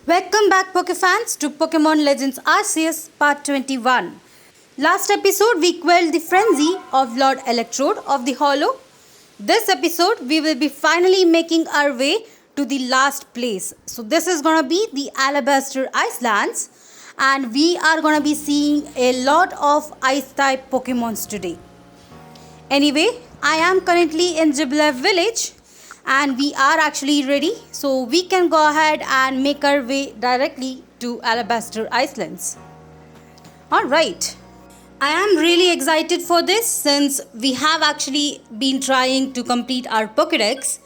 Welcome back Pokefans to Pokémon Legends Arceus Part 21. Last episode we quelled the frenzy of Lord Electrode of the Hollow. This episode we will be finally making our way to the last place. So this is gonna be the Alabaster Icelands and we are gonna be seeing a lot of ice type Pokemons today. Anyway, I am currently in Jiblev village and we are actually ready, so we can go ahead and make our way directly to Alabaster Icelands. Alright, I am really excited for this since we have actually been trying to complete our Pokédex.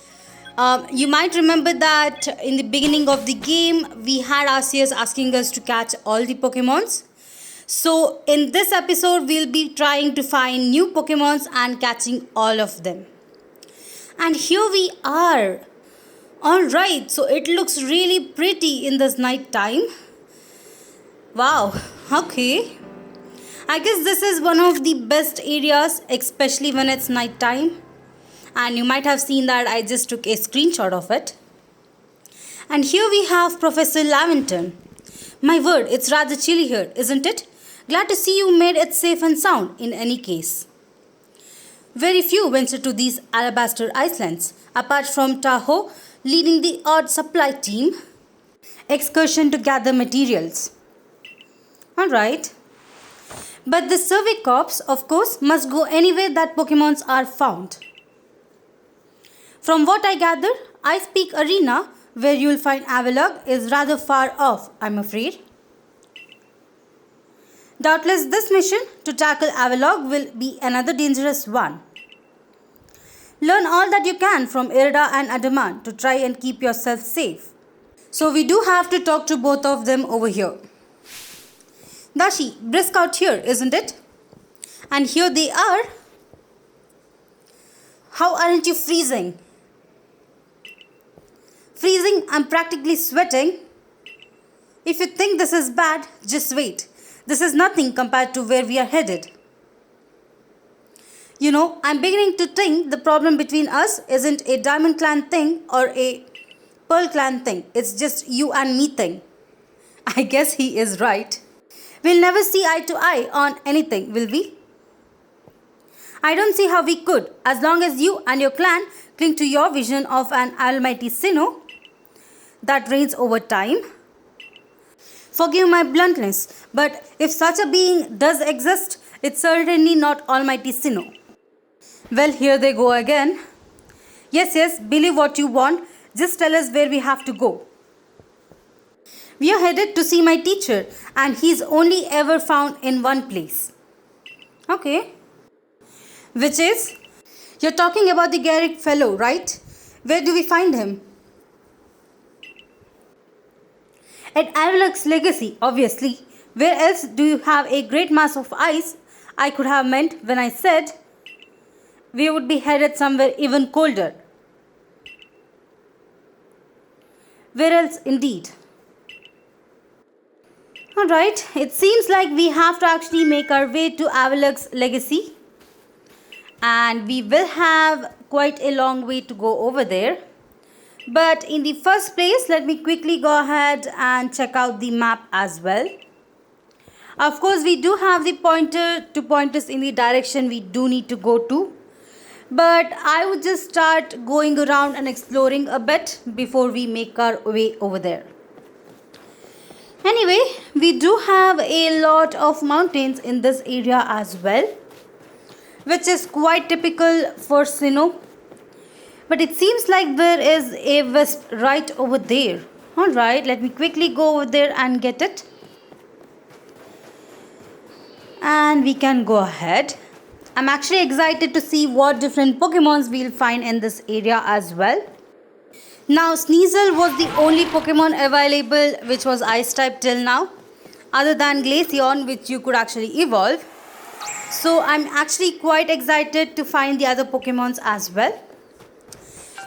You might remember that in the beginning of the game we had Arceus asking us to catch all the Pokemons. So in this episode we'll be trying to find new Pokemons and catching all of them. And here we are. Alright, so it looks really pretty in this night time. Wow, okay. I guess this is one of the best areas, especially when it's night time. And you might have seen that I just took a screenshot of it. And here we have Professor Lavington. My word, it's rather chilly here, isn't it? Glad to see you made it safe and sound in any case. Very few venture to these Alabaster Icelands, apart from Tahoe leading the odd supply team excursion to gather materials. Alright. But the survey corps, of course, must go anywhere that Pokemons are found. From what I gather, Ice Peak Arena, where you will find Avalugg, is rather far off, I'm afraid. Doubtless this mission to tackle Avalugg will be another dangerous one. Learn all that you can from Irida and Adamant to try and keep yourself safe. So we do have to talk to both of them over here. Dashi, brisk out here, isn't it? And here they are. How aren't you freezing? Freezing, I'm practically sweating. If you think this is bad, just wait. This is nothing compared to where we are headed. You know, I'm beginning to think the problem between us isn't a Diamond Clan thing or a Pearl Clan thing. It's just you and me thing. I guess he is right. We'll never see eye to eye on anything, will we? I don't see how we could, as long as you and your clan cling to your vision of an almighty Sinnoh that reigns over time. Forgive my bluntness, but if such a being does exist, it's certainly not almighty Sinnoh. Well, here they go again. Yes, believe what you want. Just tell us where we have to go. We are headed to see my teacher and he's only ever found in one place. Okay. Which is? You're talking about the Garrick fellow, right? Where do we find him? At Avalugg's legacy, obviously. Where else do you have a great mass of ice? I could have meant when I said we would be headed somewhere even colder. Where else indeed? Alright, it seems like we have to actually make our way to Avalugg's legacy. And we will have quite a long way to go over there. But in the first place, let me quickly go ahead and check out the map as well. Of course, we do have the pointer to point us in the direction we do need to go to. But I would just start going around and exploring a bit before we make our way over there. Anyway, we do have a lot of mountains in this area as well, which is quite typical for Sinnoh. But it seems like there is a wisp right over there. Alright, let me quickly go over there and get it. And we can go ahead. I'm actually excited to see what different Pokemons we'll find in this area as well. Now, Sneasel was the only Pokemon available which was Ice type till now, other than Glaceon, which you could actually evolve. So I'm actually quite excited to find the other Pokemons as well.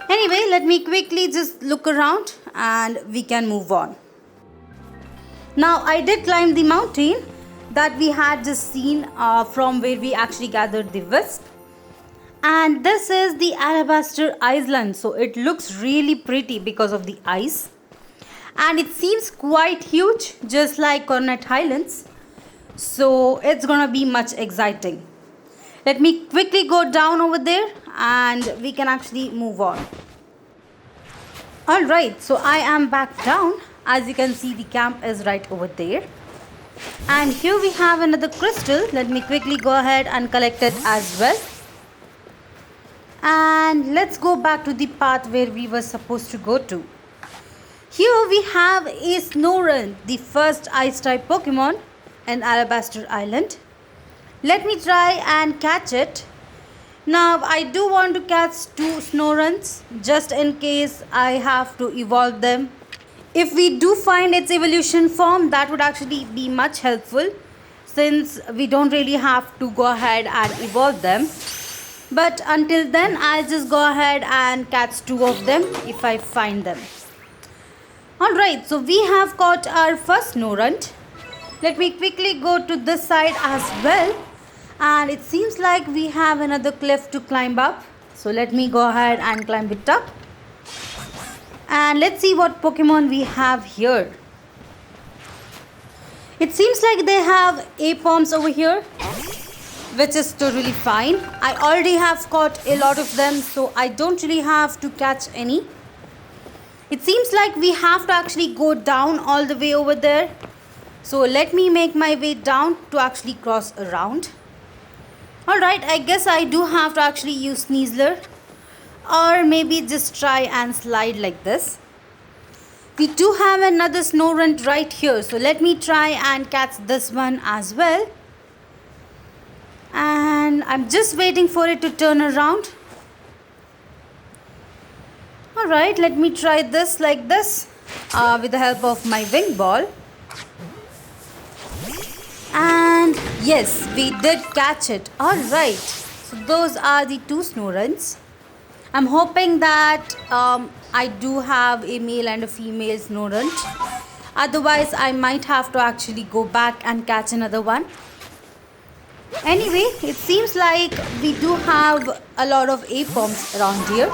Anyway, let me quickly just look around and we can move on. Now, I did climb the mountain that we had just seen from where we actually gathered the wisp. And this is the Alabaster Iceland. So it looks really pretty because of the ice. and it seems quite huge, just like Coronet Highlands. So it's gonna be much exciting. Let me quickly go down over there and we can actually move on. Alright, so I am back down. As you can see, the camp is right over there. And here we have another crystal. Let me quickly go ahead and collect it as well. And let's go back to the path where we were supposed to go to. Here we have a Snorunt, the first ice type Pokemon in Alabaster Island. Let me try and catch it. Now I do want to catch 2 Snorunts just in case I have to evolve them. If we do find its evolution form, that would actually be much helpful since we don't really have to go ahead and evolve them. But until then, I'll just go ahead and catch 2 of them if I find them. Alright, so we have caught our first Snorunt. Let me quickly go to this side as well. And it seems like we have another cliff to climb up. So let me go ahead and climb it up. And let's see what Pokemon we have here. It seems like they have Apoms over here, which is totally fine. I already have caught a lot of them, so I don't really have to catch any. It seems like we have to actually go down all the way over there. So let me make my way down to actually cross around. Alright, I guess I do have to actually use Sneasler. Or maybe just try and slide like this. We do have another Snorunt right here. So let me try and catch this one as well. And I'm just waiting for it to turn around. Alright, let me try this like this with the help of my wing ball. And yes, we did catch it. Alright, so those are the 2 Snorunts. I'm hoping that I do have a male and a female Snorunt. Otherwise, I might have to actually go back and catch another one. Anyway, it seems like we do have a lot of Apoms around here.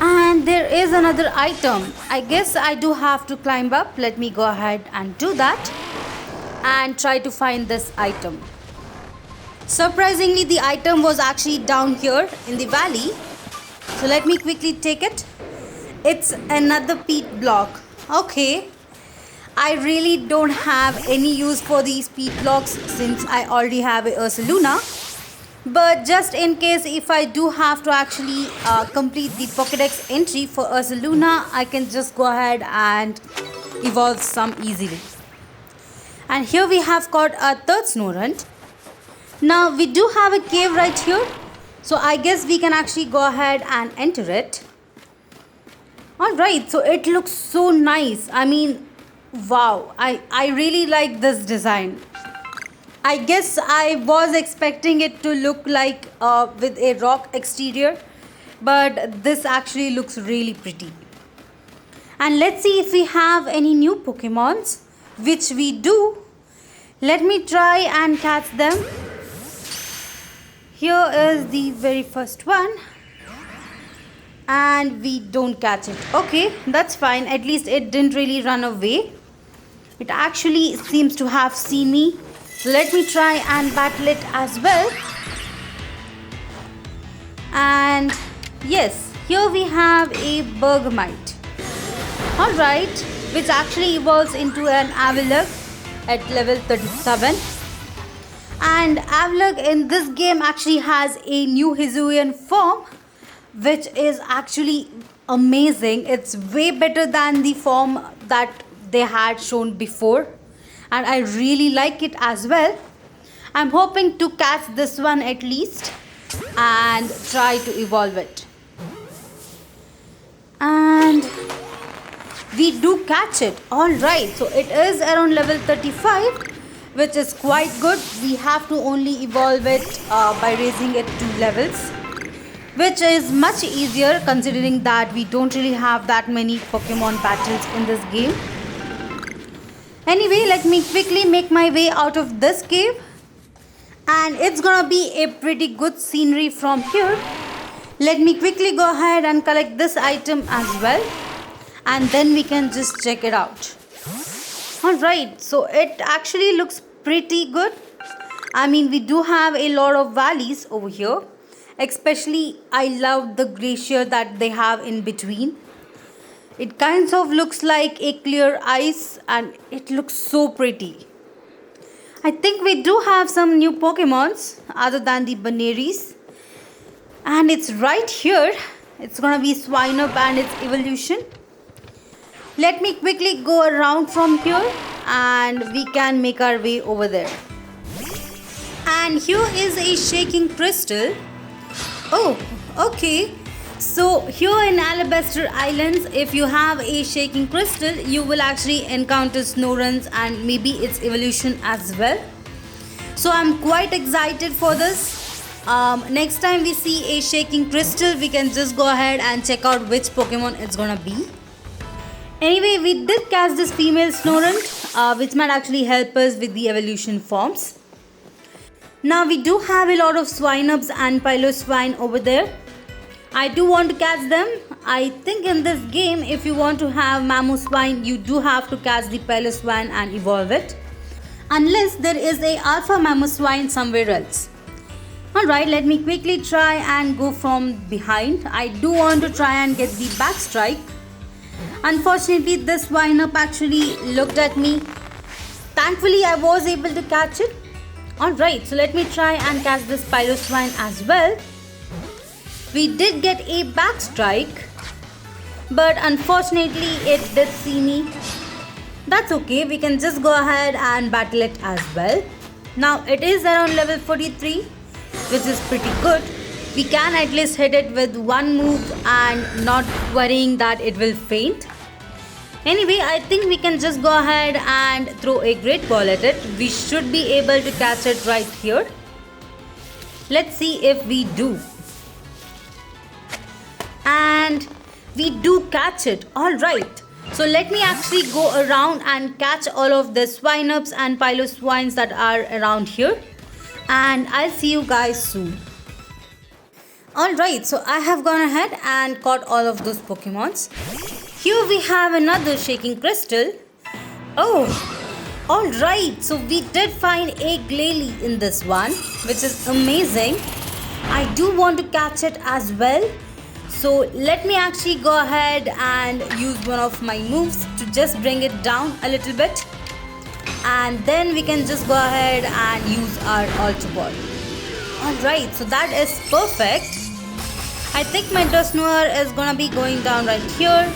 And there is another item. I guess I do have to climb up. Let me go ahead and do that. And try to find this item. Surprisingly, the item was actually down here in the valley. So let me quickly take it. It's another peat block. Okay. I really don't have any use for these peat blocks since I already have a Ursaluna. But just in case if I do have to actually complete the Pokédex entry for Ursaluna, I can just go ahead and evolve some easily. And here we have caught our third Snorunt. Now we do have a cave right here. So I guess we can actually go ahead and enter it. Alright, so it looks so nice. I mean, wow. I really like this design. I guess I was expecting it to look like with a rock exterior. But this actually looks really pretty. And let's see if we have any new Pokemons. Which we do. Let me try and catch them. Here is the very first one. And we don't catch it. Okay, that's fine. At least it didn't really run away. It actually seems to have seen me. So let me try and battle it as well. And yes, here we have a Bergamite. Alright, which actually evolves into an Avalugg at level 37. And Avalugg in this game actually has a new Hisuian form, which is actually amazing. It's way better than the form that they had shown before. And I really like it as well. I'm hoping to catch this one at least and try to evolve it. And we do catch it. Alright, so it is around level 35, which is quite good. We have to only evolve it by raising it 2 levels, which is much easier considering that we don't really have that many Pokemon battles in this game. Anyway, let me quickly make my way out of this cave. And it's gonna be a pretty good scenery from here. Let me quickly go ahead and collect this item as well. and then we can just check it out. Alright, so it actually looks pretty good. I mean, we do have a lot of valleys over here. Especially, I love the glacier that they have in between. It kind of looks like a clear ice and it looks so pretty. I think we do have some new Pokemons other than the Banaries. And it's right here. It's gonna be Swinub and its evolution. Let me quickly go around from here and we can make our way over there. And here is a shaking crystal. Oh, okay. So here in Alabaster Islands, if you have a shaking crystal, you will actually encounter Snoruns and maybe its evolution as well. So I'm quite excited for this. Next time we see a shaking crystal, we can just go ahead and check out which Pokemon it's gonna be. Anyway, we did catch this female Snorunt, which might actually help us with the evolution forms. Now we do have a lot of Swinubs and Piloswine over there. I do want to catch them. I think in this game, if you want to have Mamoswine, you do have to catch the Piloswine and evolve it. Unless there is a Alpha Mamoswine somewhere else. Alright, let me quickly try and go from behind. I do want to try and get the back strike. Unfortunately, this Swinub actually looked at me. Thankfully, I was able to catch it. Alright, so let me try and catch this Piloswine as well. We did get a back strike, but unfortunately it did see me. That's okay, we can just go ahead and battle it as well. Now it is around level 43, which is pretty good. We can at least hit it with one move and not worrying that it will faint. Anyway, I think we can just go ahead and throw a great ball at it. We should be able to catch it right here. Let's see if we do. And we do catch it. Alright. So let me actually go around and catch all of the Swinubs and Piloswines that are around here. And I'll see you guys soon. Alright, so I have gone ahead and caught all of those Pokemons. Here we have another shaking crystal. Oh, alright. So we did find a Glalie in this one, which is amazing. I do want to catch it as well. So let me actually go ahead and use one of my moves to just bring it down a little bit. And then we can just go ahead and use our Ultra Ball. Alright, so that is perfect. I think my Dusknoir is gonna be going down right here.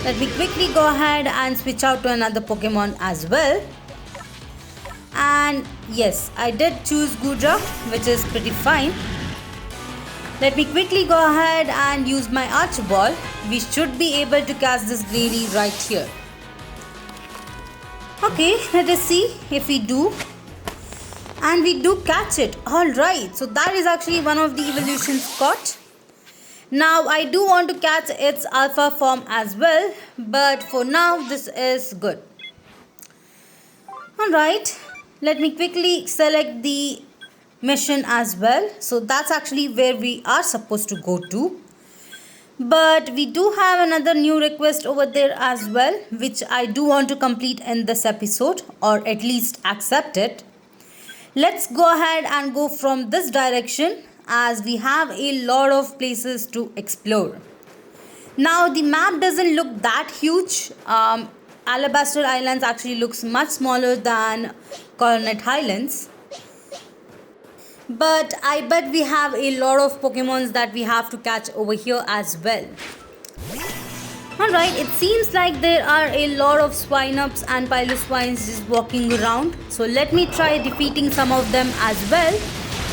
Let me quickly go ahead and switch out to another Pokemon as well. And yes, I did choose Gudra, which is pretty fine. Let me quickly go ahead and use my Archer Ball. We should be able to catch this Glalie right here. Okay, let us see if we do. And we do catch it. Alright, so that is actually one of the evolutions caught. Now I do want to catch its alpha form as well. But for now, this is good. Alright, let me quickly select the mission as well. So that's actually where we are supposed to go to. But we do have another new request over there as well, which I do want to complete in this episode, or at least accept it. Let's go ahead and go from this direction, as we have a lot of places to explore. Now the map doesn't look that huge. Alabaster Islands actually looks much smaller than Coronet Highlands. But I bet we have a lot of Pokemons that we have to catch over here as well. Alright, it seems like there are a lot of Swinubs and Piloswines just walking around. So let me try defeating some of them as well.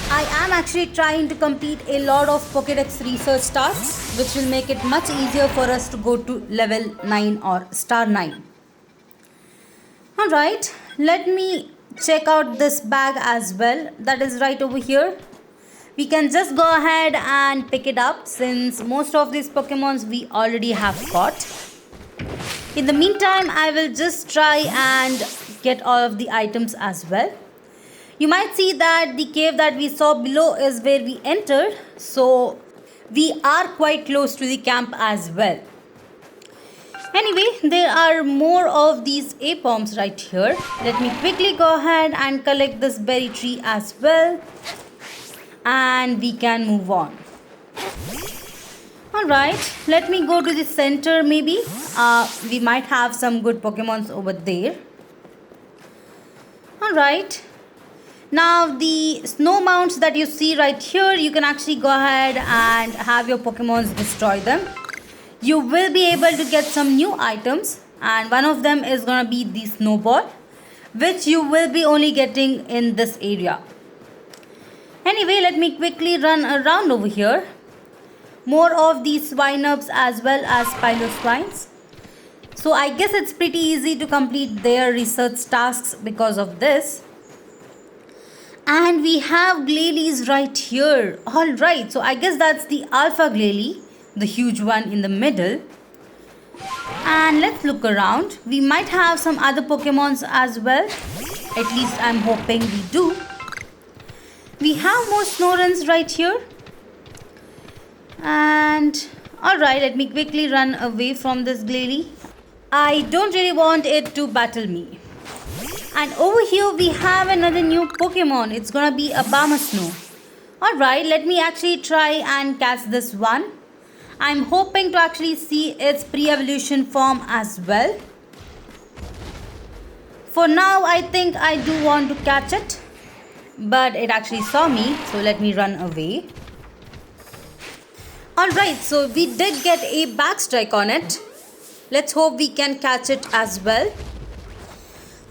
I am actually trying to complete a lot of Pokédex research tasks, which will make it much easier for us to go to level 9 or star 9. Alright, let me check out this bag as well. That is right over here. We can just go ahead and pick it up, since most of these Pokemons we already have caught. In the meantime, I will just try and get all of the items as well. You might see that the cave that we saw below is where we entered. So we are quite close to the camp as well. Anyway, there are more of these apoms right here. Let me quickly go ahead and collect this berry tree as well. And we can move on. Alright, let me go to the center maybe. We might have some good Pokemons over there. Alright. Now the snow mounts that you see right here, you can actually go ahead and have your Pokemons destroy them. You will be able to get some new items, and one of them is gonna be the snowball, which you will be only getting in this area. Anyway, let me quickly run around over here. More of these swine-ups as well as Piloswines. So I guess it's pretty easy to complete their research tasks because of this. And we have Glalie right here. Alright, so I guess that's the Alpha Glalie, the huge one in the middle. And let's look around. We might have some other Pokemons as well. At least I'm hoping we do. We have more Snorrons right here. And alright, let me quickly run away from this Glalie. I don't really want it to battle me. And over here we have another new Pokemon. It's gonna be a Snow. Alright, let me actually try and catch this one. I'm hoping to actually see its pre-evolution form as well. For now, I think I do want to catch it. But it actually saw me, so let me run away. Alright, so we did get a backstrike on it. Let's hope we can catch it as well.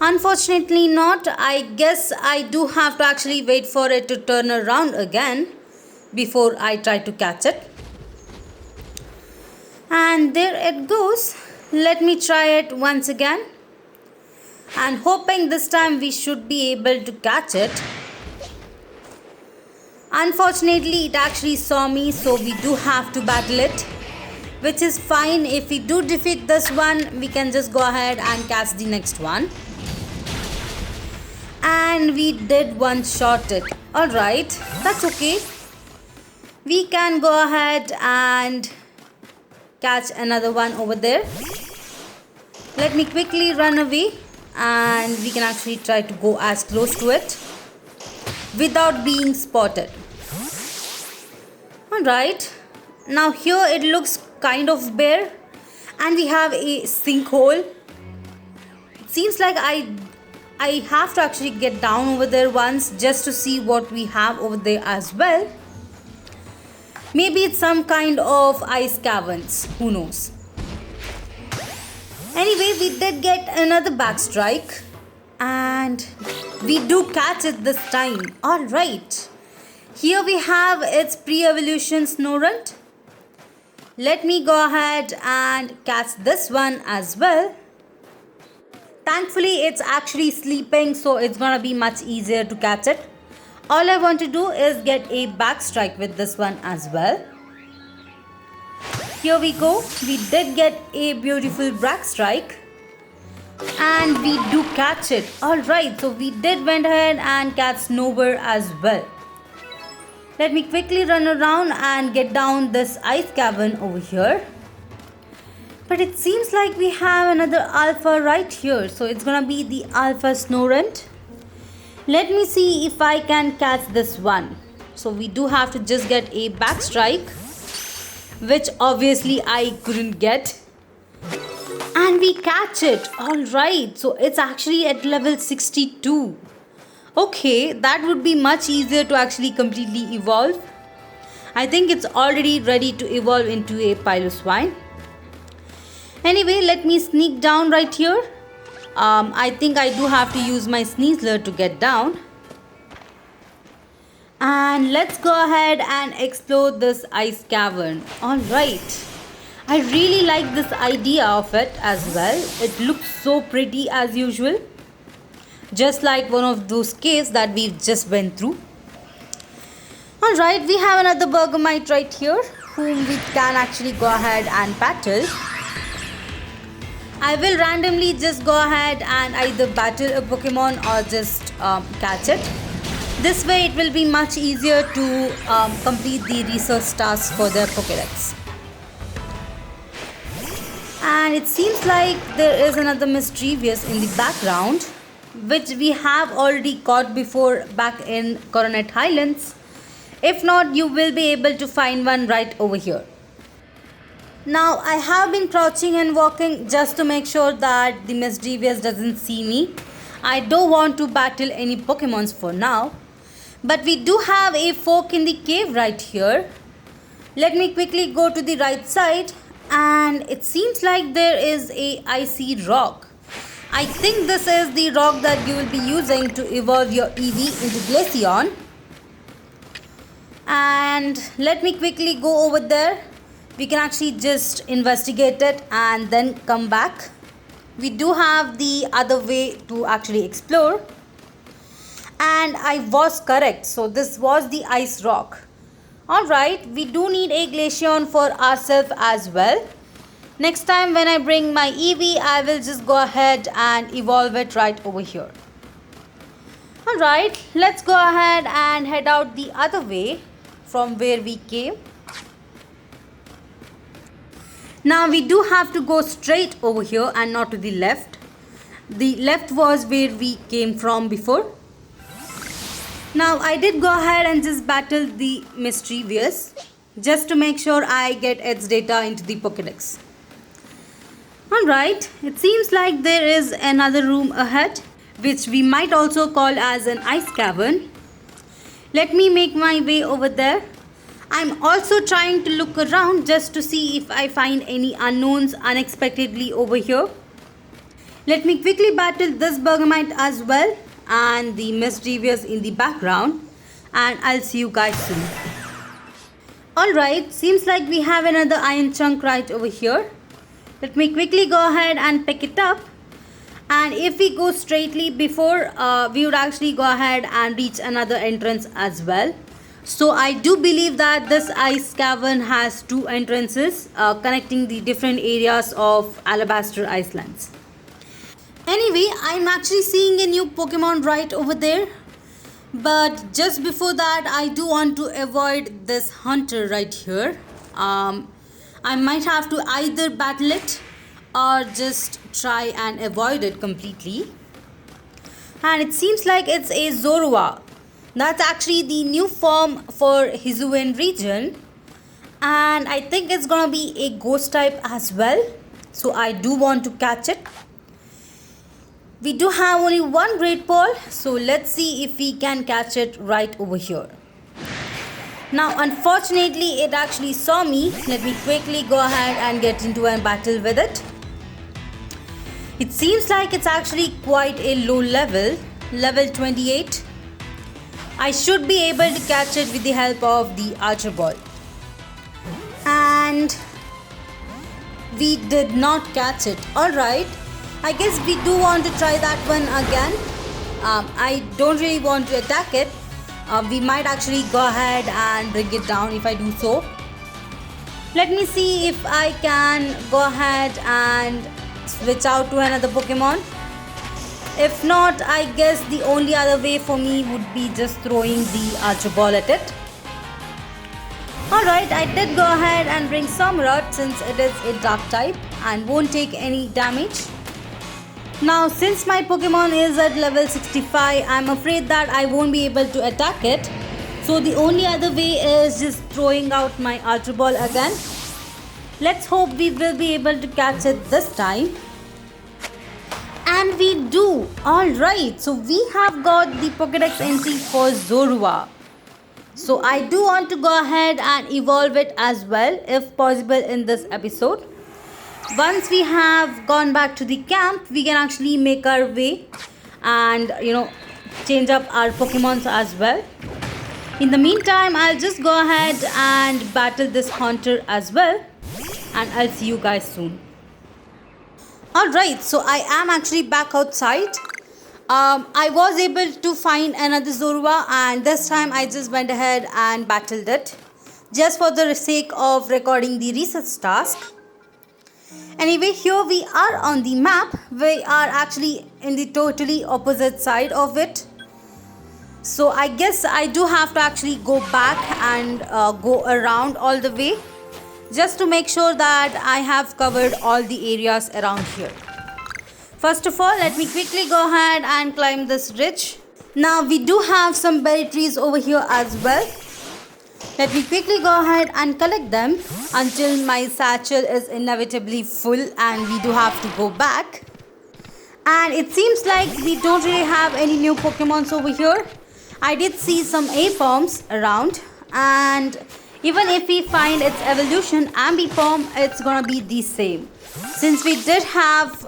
Unfortunately not. I guess I do have to actually wait for it to turn around again before I try to catch it. And there it goes. Let me try it once again. And hoping this time we should be able to catch it. Unfortunately, it actually saw me, so we do have to battle it. Which is fine. If we do defeat this one, we can just go ahead and catch the next one. And we did one-shot it. Alright, that's okay. We can go ahead and catch another one over there. Let me quickly run away, and we can actually try to go as close to it without being spotted. Alright, now here it looks kind of bare, and we have a sinkhole. It seems like I have to actually get down over there once just to see what we have over there as well. Maybe it's some kind of ice caverns, who knows. Anyway, we did get another backstrike, and we do catch it this time. Alright, here we have its pre-evolution Snorunt. Let me go ahead and catch this one as well. Thankfully, it's actually sleeping, so it's gonna be much easier to catch it. All I want to do is get a backstrike with this one as well. Here we go. We did get a beautiful backstrike. And we do catch it. Alright, so we did went ahead and catch Snowbird as well. Let me quickly run around and get down this ice cavern over here. But it seems like we have another alpha right here. So it's gonna be the Alpha Snorunt. Let me see if I can catch this one. So we do have to just get a backstrike, which obviously I couldn't get. And we catch it. Alright, so it's actually at level 62. Okay, that would be much easier to actually completely evolve. I think it's already ready to evolve into a Piloswine. Anyway, let me sneak down right here. I think I do have to use my Sneasler to get down. And let's go ahead and explore this ice cavern. Alright. I really like this idea of it as well. It looks so pretty as usual. Just like one of those caves that we've just went through. Alright, we have another Bergamite right here, whom we can actually go ahead and battle. I will randomly just go ahead and either battle a Pokemon or just catch it. This way it will be much easier to complete the research tasks for their Pokédex. And it seems like there is another mischievous in the background, which we have already caught before back in Coronet Highlands. If not, you will be able to find one right over here. Now I have been crouching and walking just to make sure that the mischievous doesn't see me. I don't want to battle any Pokemons for now. But we do have a fork in the cave right here. Let me quickly go to the right side, and it seems like there is a Icy Rock. I think this is the rock that you will be using to evolve your Eevee into Glaceon. And let me quickly go over there. We can actually just investigate it and then come back. We do have the other way to actually explore. And I was correct. So this was the Ice Rock. Alright, we do need a Glaceon for ourselves as well. Next time when I bring my Eevee, I will just go ahead and evolve it right over here. Alright, let's go ahead and head out the other way from where we came. Now we do have to go straight over here and not to the left. The left was where we came from before. Now I did go ahead and just battle the mischievous just to make sure I get its data into the Pokédex. Alright, it seems like there is another room ahead, which we might also call as an ice cavern. Let me make my way over there. I'm also trying to look around just to see if I find any unknowns unexpectedly over here. Let me quickly battle this Bergamite as well and the mischievous in the background, and I'll see you guys soon. Alright, seems like we have another iron chunk right over here. Let me quickly go ahead and pick it up. And if we go straightly before, we would actually go ahead and reach another entrance as well. So I do believe that this ice cavern has two entrances connecting the different areas of Alabaster Icelands. Anyway, I'm actually seeing a new Pokemon right over there. But just before that, I do want to avoid this hunter right here. I might have to either battle it or just try and avoid it completely. And it seems like it's a Zorua. That's actually the new form for Hisui region. And I think it's gonna be a ghost type as well. So I do want to catch it. We do have only one Great Ball. So let's see if we can catch it right over here. Now unfortunately it actually saw me. Let me quickly go ahead and get into a battle with it. It seems like it's actually quite a low level. Level 28. I should be able to catch it with the help of the Archer Ball. And we did not catch it. Alright, I guess we do want to try that one again. I don't really want to attack it. We might actually go ahead and bring it down if I do so. Let me see if I can go ahead and switch out to another Pokemon. If not, I guess the only other way for me would be just throwing the Archer Ball at it. Alright, I did go ahead and bring Samurott since it is a dark type and won't take any damage. Now since my Pokemon is at level 65, I'm afraid that I won't be able to attack it. So the only other way is just throwing out my Archer Ball again. Let's hope we will be able to catch it this time. And we do. Alright, so we have got the Pokédex entry for Zorua. So I do want to go ahead and evolve it as well if possible in this episode. Once we have gone back to the camp, we can actually make our way and change up our Pokemons as well. In the meantime, I'll just go ahead and battle this hunter as well, and I'll see you guys soon. Alright, so I am actually back outside. I was able to find another Zorua, and this time I just went ahead and battled it just for the sake of recording the research task. Anyway, here we are on the map. We are actually in the totally opposite side of it. So I guess I do have to actually go back and go around all the way. just to make sure that I have covered all the areas around here. First of all, let me quickly go ahead and climb this ridge. Now we do have some berry trees over here as well. Let me quickly go ahead and collect them until my satchel is inevitably full and we do have to go back. And it seems like we don't really have any new Pokemons over here. I did see some A-forms around, and even if we find its evolution Ambipom, it's gonna be the same. Since we did have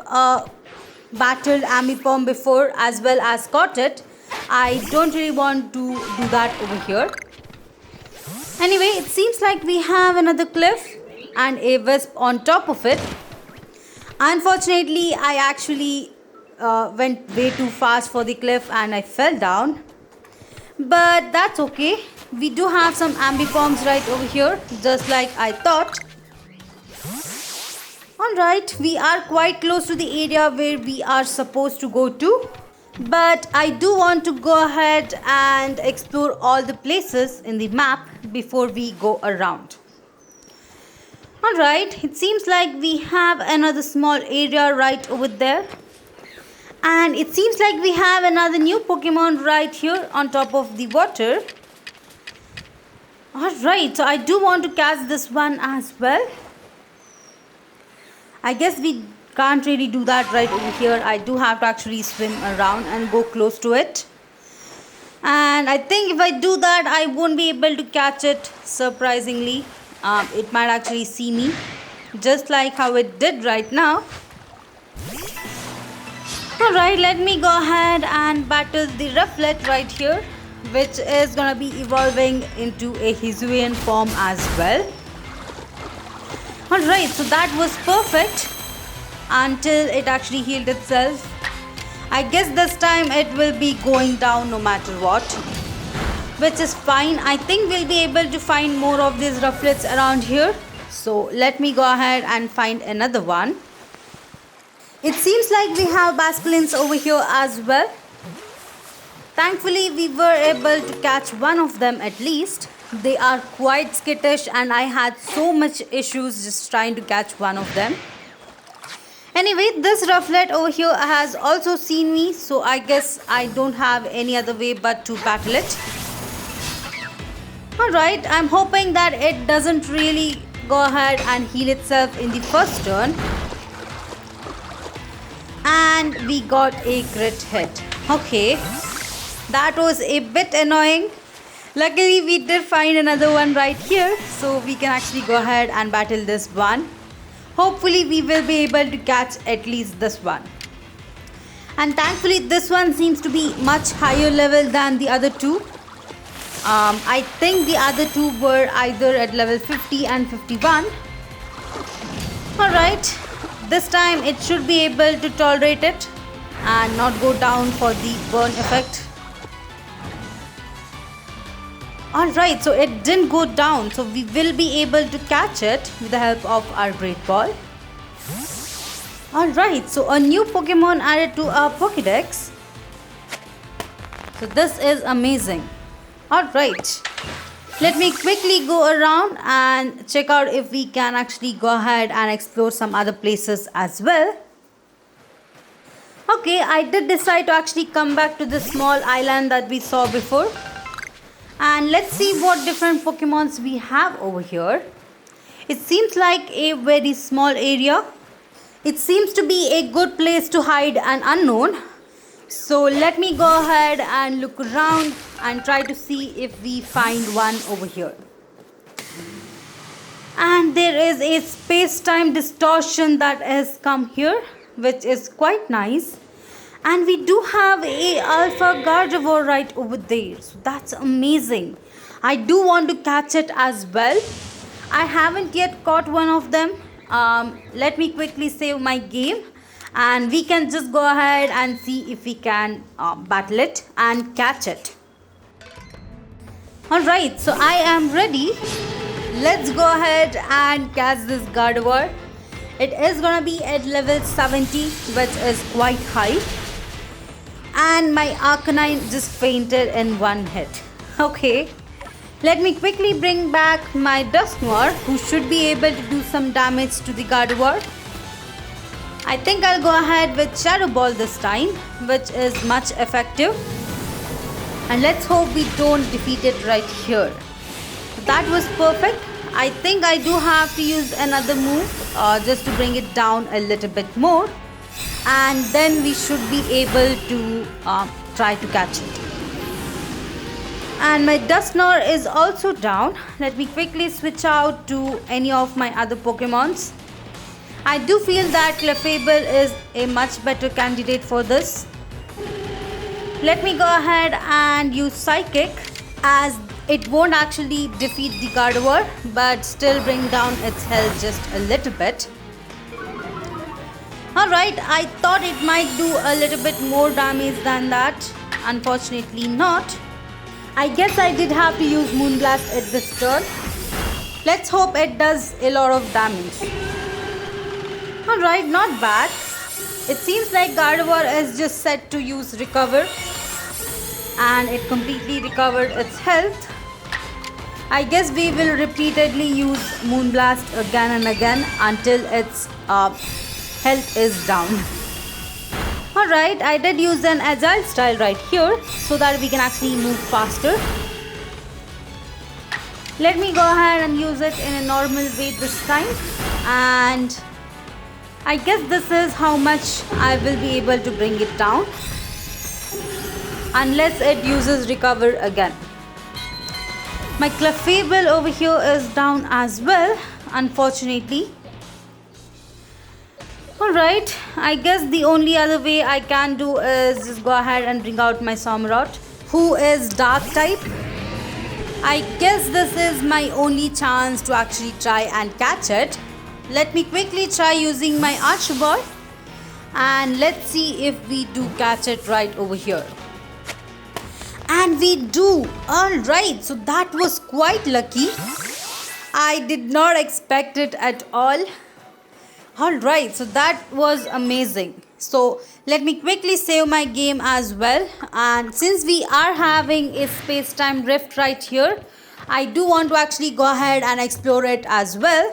battled Ambipom before as well as caught it, I don't really want to do that over here. Anyway, it seems like we have another cliff and a wisp on top of it. Unfortunately, I actually went way too fast for the cliff and I fell down. But that's okay. We do have some Ambipoms right over here, just like I thought. Alright, we are quite close to the area where we are supposed to go to. But I do want to go ahead and explore all the places in the map before we go around. Alright, it seems like we have another small area right over there. And it seems like we have another new Pokemon right here on top of the water. Alright, so I do want to catch this one as well. I guess we can't really do that right over here. I do have to actually swim around and go close to it. And I think if I do that, I won't be able to catch it, surprisingly. It might actually see me, just like how it did right now. Alright, let me go ahead and battle the Rufflet right here, which is gonna be evolving into a Hisuian form as well. Alright, so that was perfect until it actually healed itself. I guess this time it will be going down no matter what, which is fine. I think we'll be able to find more of these Rufflets around here. So let me go ahead and find another one. It seems like we have Basculins over here as well. Thankfully, we were able to catch one of them at least. They are quite skittish and I had so much issues just trying to catch one of them. Anyway, this Rufflet over here has also seen me, so I guess I don't have any other way but to battle it. Alright, I'm hoping that it doesn't really go ahead and heal itself in the first turn. And we got a crit hit. Okay, that was a bit annoying. Luckily, we did find another one right here, so we can actually go ahead and battle this one. Hopefully, we will be able to catch at least this one. And thankfully, this one seems to be much higher level than the other two. I think the other two were either at level 50 and 51. Alright, this time it should be able to tolerate it and not go down for the burn effect. Alright, so it didn't go down, so we will be able to catch it with the help of our Great Ball. Alright, so a new Pokemon added to our Pokédex. So this is amazing. Alright, let me quickly go around and check out if we can actually go ahead and explore some other places as well. Okay, I did decide to actually come back to this small island that we saw before. And let's see what different Pokemons we have over here. It seems like a very small area. It seems to be a good place to hide an unknown. So let me go ahead and look around and try to see if we find one over here. And there is a space-time distortion that has come here, which is quite nice. And we do have a Alpha Gardevoir right over there. So that's amazing. I do want to catch it as well. I haven't yet caught one of them. Let me quickly save my game. And we can just go ahead and see if we can battle it and catch it. Alright, so I am ready. Let's go ahead and catch this Gardevoir. It is gonna be at level 70, which is quite high. And my Arcanine just fainted in one hit. Okay, Let me quickly bring back my Dusknoir, who should be able to do some damage to the Gardevoir. I think I'll go ahead with Shadow Ball this time, which is much effective. And let's hope we don't defeat it right here. That was perfect. I think I do have to use another move just to bring it down a little bit more. And then we should be able to try to catch it. And my Dusknoir is also down. Let me quickly switch out to any of my other Pokemons. I do feel that Clefable is a much better candidate for this. Let me go ahead and use Psychic, as it won't actually defeat the Gardevoir but still bring down its health just a little bit. Alright, I thought it might do a little bit more damage than that. Unfortunately not. I guess I did have to use Moonblast at this turn. Let's hope it does a lot of damage. Alright, not bad. It seems like Gardevoir is just set to use Recover, and it completely recovered its health. I guess we will repeatedly use Moonblast again and again until its health is down. Alright, I did use an Agile style right here so that we can actually move faster. Let me go ahead and use it in a normal way this time, and I guess this is how much I will be able to bring it down unless it uses Recover again. My Clefable over here is down as well, unfortunately. Alright, I guess the only other way I can do is just go ahead and bring out my Samurott, who is Dark type. I guess this is my only chance to actually try and catch it. Let me quickly try using my Archer Ball, and let's see if we do catch it right over here. And we do. Alright, so that was quite lucky. I did not expect it at all. Alright, so that was amazing. So let me quickly save my game as well. And since we are having a space-time rift right here, I do want to actually go ahead and explore it as well.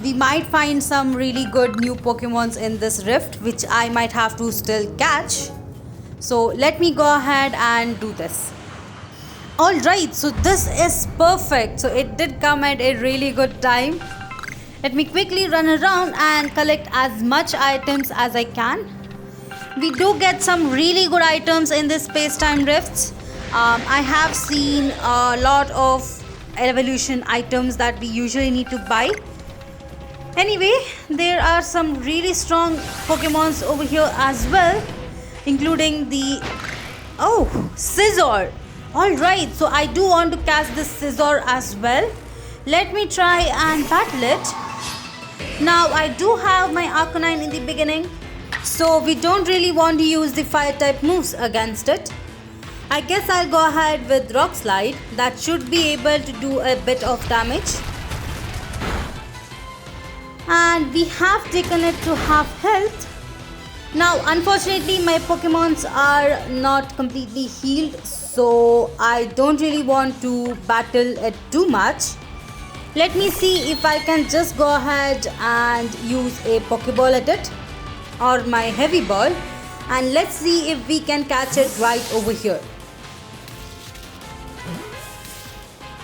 We might find some really good new Pokemons in this rift, which I might have to still catch. So let me go ahead and do this. Alright, so this is perfect. So it did come at a really good time. Let me quickly run around and collect as much items as I can. We do get some really good items in this space-time rifts. I have seen a lot of evolution items that we usually need to buy. Anyway, there are some really strong Pokemons over here as well, including the Scizor. Alright, so I do want to catch this Scizor as well. Let me try and battle it. Now I do have my Arcanine in the beginning, so we don't really want to use the fire type moves against it. I guess I'll go ahead with Rock Slide. That should be able to do a bit of damage. And we have taken it to half health. Now unfortunately my Pokemons are not completely healed, so I don't really want to battle it too much. Let me see if I can just go ahead and use a Pokeball at it, or my Heavy Ball, and let's see if we can catch it right over here.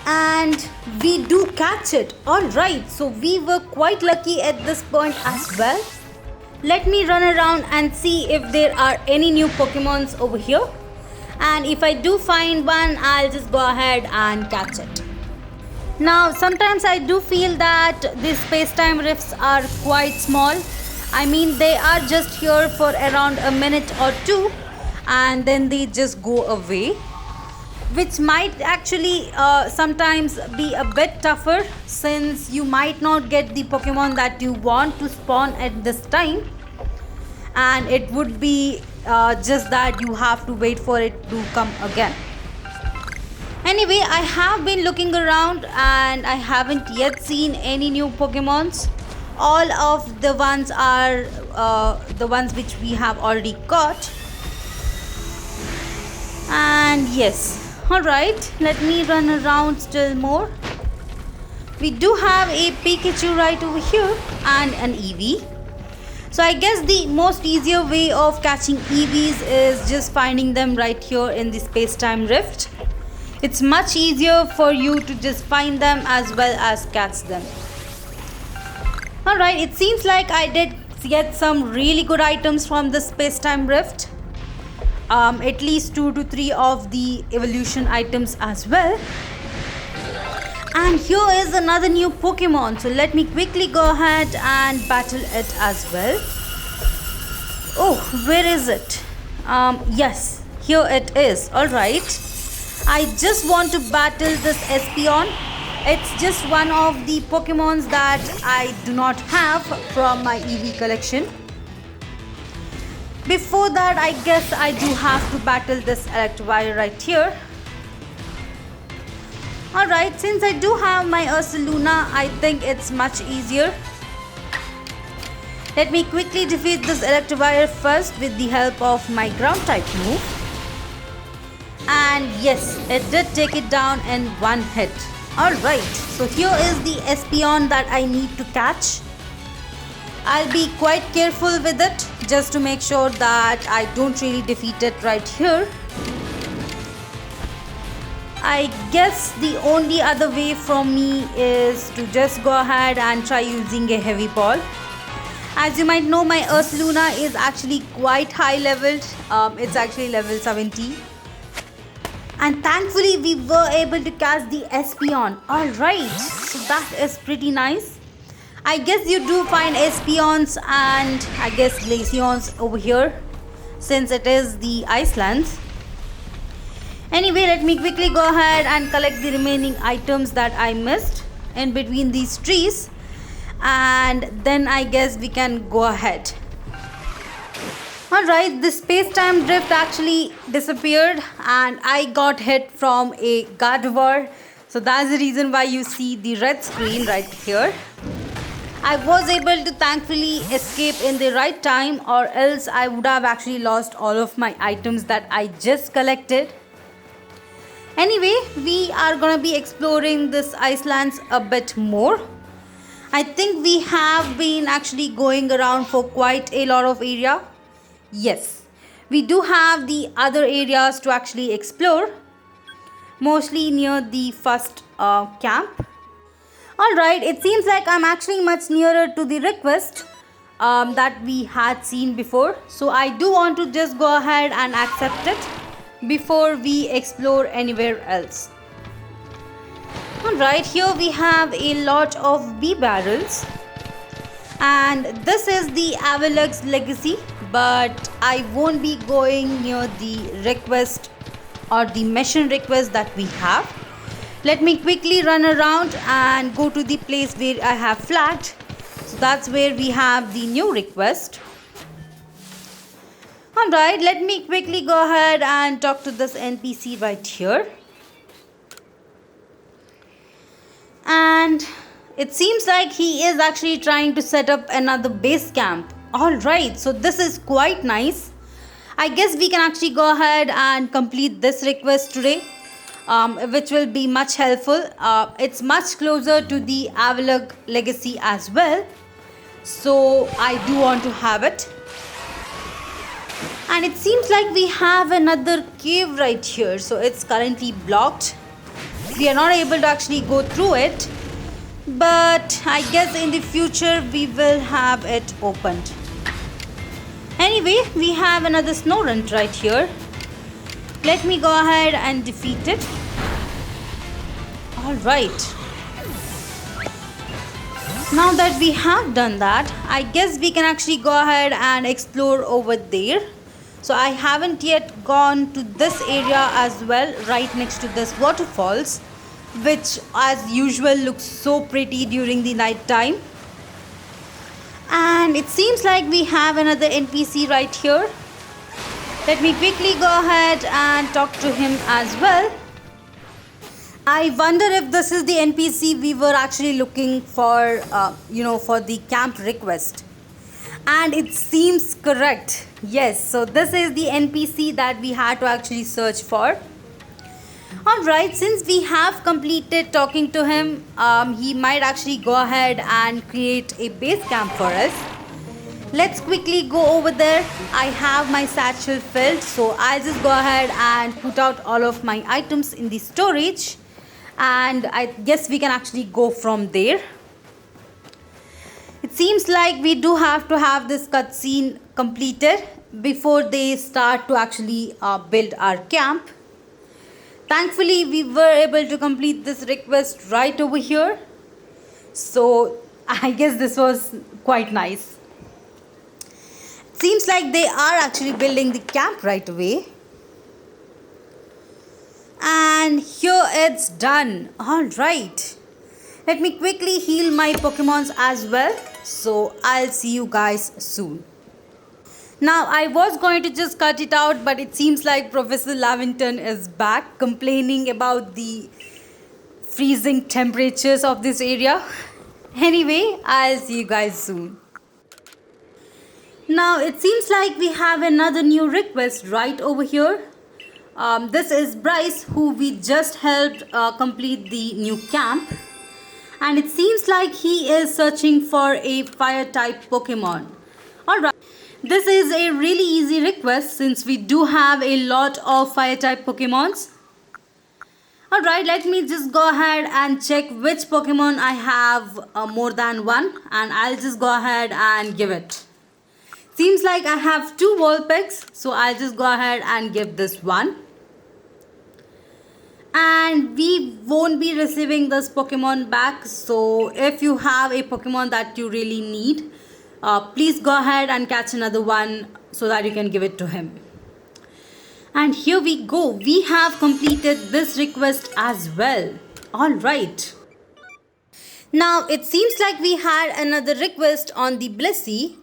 And we do catch it. Alright, so we were quite lucky at this point as well. Let me run around and see if there are any new Pokemons over here, and if I do find one, I'll just go ahead and catch it. Now sometimes I do feel that these space-time rifts are quite small. I mean, they are just here for around a minute or two and then they just go away, which might actually sometimes be a bit tougher, since you might not get the Pokemon that you want to spawn at this time, and it would be just that you have to wait for it to come again. Anyway, I have been looking around and I haven't yet seen any new Pokemons. All of the ones are the ones which we have already caught. And yes, Alright, let me run around still more. We do have a Pikachu right over here and an Eevee. So I guess the most easier way of catching Eevees is just finding them right here in the space-time rift. It's much easier for you to just find them as well as catch them. Alright, it seems like I did get some really good items from the space-time rift. At least 2 to 3 of the evolution items as well. And here is another new Pokemon. So let me quickly go ahead and battle it as well. Oh, where is it? Yes, here it is. Alright. I just want to battle this Espeon. It's just one of the Pokemons that I do not have from my Eevee collection. Before that, I guess I do have to battle this Electivire right here. Alright, since I do have my Ursaluna, I think it's much easier. Let me quickly defeat this Electivire first with the help of my ground type move. And yes, it did take it down in one hit. Alright, so here is the Espeon that I need to catch. I'll be quite careful with it just to make sure that I don't really defeat it right here. I guess the only other way from me is to just go ahead and try using a heavy ball. As you might know, my Ursaluna is actually quite high leveled. It's actually level 70. And thankfully we were able to catch the Espeon. Alright, so that is pretty nice. I guess you do find Espeons and I guess Glaceons over here since it is the Icelands. Anyway, let me quickly go ahead and collect the remaining items that I missed in between these trees. And then I guess we can go ahead. Alright, the space-time drift actually disappeared and I got hit from a Gardevoir. So that's the reason why you see the red screen right here. I was able to thankfully escape in the right time, or else I would have actually lost all of my items that I just collected. Anyway, we are going to be exploring this Icelands a bit more. I think we have been actually going around for quite a lot of area. Yes, we do have the other areas to actually explore, mostly near the first camp. Alright, it seems like I'm actually much nearer to the request that we had seen before. So I do want to just go ahead and accept it before we explore anywhere else. Alright, here we have a lot of bee barrels. And this is the Avalug's legacy, but I won't be going near the request or the mission request that we have. Let me quickly run around and go to the place where I have flagged. So that's where we have the new request. Alright, let me quickly go ahead and talk to this NPC right here. And it seems like he is actually trying to set up another base camp. Alright, so this is quite nice. I guess we can actually go ahead and complete this request today. Which will be much helpful. It's much closer to the Avalug legacy as well. So I do want to have it. And it seems like we have another cave right here. So it's currently blocked. We are not able to actually go through it. But I guess in the future we will have it opened. Anyway, we have another Snorunt right here. Let me go ahead and defeat it. Alright. Now that we have done that, I guess we can actually go ahead and explore over there. So I haven't yet gone to this area as well, right next to this waterfalls, which as usual looks so pretty during the night time. And it seems like we have another NPC right here. Let me quickly go ahead and talk to him as well. I wonder if this is the NPC we were actually looking for, for the camp request. And it seems correct. Yes, so this is the NPC that we had to actually search for. Alright, since we have completed talking to him, he might actually go ahead and create a base camp for us. Let's quickly go over there. I have my satchel filled, so I'll just go ahead and put out all of my items in the storage, and I guess we can actually go from there. It seems like we do have to have this cutscene completed before they start to actually build our camp. Thankfully, we were able to complete this request right over here. So, I guess this was quite nice. Seems like they are actually building the camp right away. And here it's done. Alright. Let me quickly heal my Pokemons as well. So, I'll see you guys soon. Now, I was going to just cut it out, but it seems like Professor Lavington is back complaining about the freezing temperatures of this area. Anyway, I'll see you guys soon. Now, it seems like we have another new request right over here. This is Bryce, who we just helped complete the new camp. And it seems like he is searching for a fire-type Pokemon. Alright. This is a really easy request since we do have a lot of fire-type Pokemons. Alright, let me just go ahead and check which Pokemon I have more than one, and I'll just go ahead and give it. Seems like I have 2 Vulpix, so I'll just go ahead and give this one. And we won't be receiving this Pokemon back, so if you have a Pokemon that you really need, please go ahead and catch another one so that you can give it to him. And here we go. We have completed this request as well. Alright. Now, it seems like we had another request on the Blissey.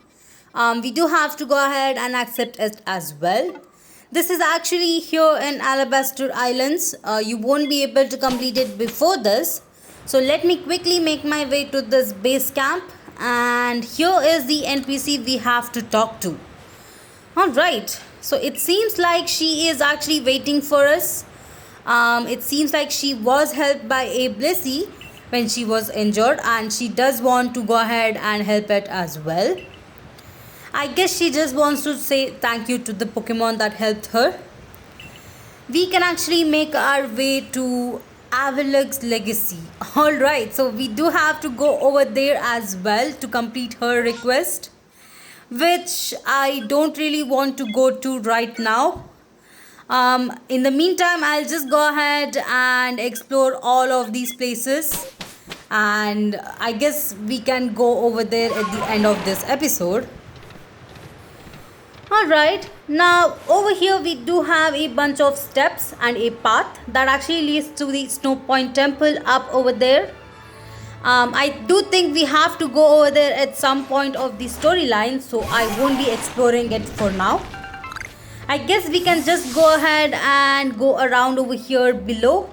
We do have to go ahead and accept it as well. This is actually here in Alabaster Islands. You won't be able to complete it before this. So let me quickly make my way to this base camp. And here is the NPC we have to talk to. Alright, so it seems like she is actually waiting for us. It seems like she was helped by a Blissey when she was injured, and she does want to go ahead and help it as well. I guess she just wants to say thank you to the Pokemon that helped her. We can actually make our way to Avalug's Legacy. Alright, so we do have to go over there as well to complete her request, which I don't really want to go to right now. In the meantime, I'll just go ahead and explore all of these places, and I guess we can go over there at the end of this episode. Alright, now over here we do have a bunch of steps and a path that actually leads to the Snow Point Temple up over there. I do think we have to go over there at some point of the storyline, so I won't be exploring it for now. I guess we can just go ahead and go around over here below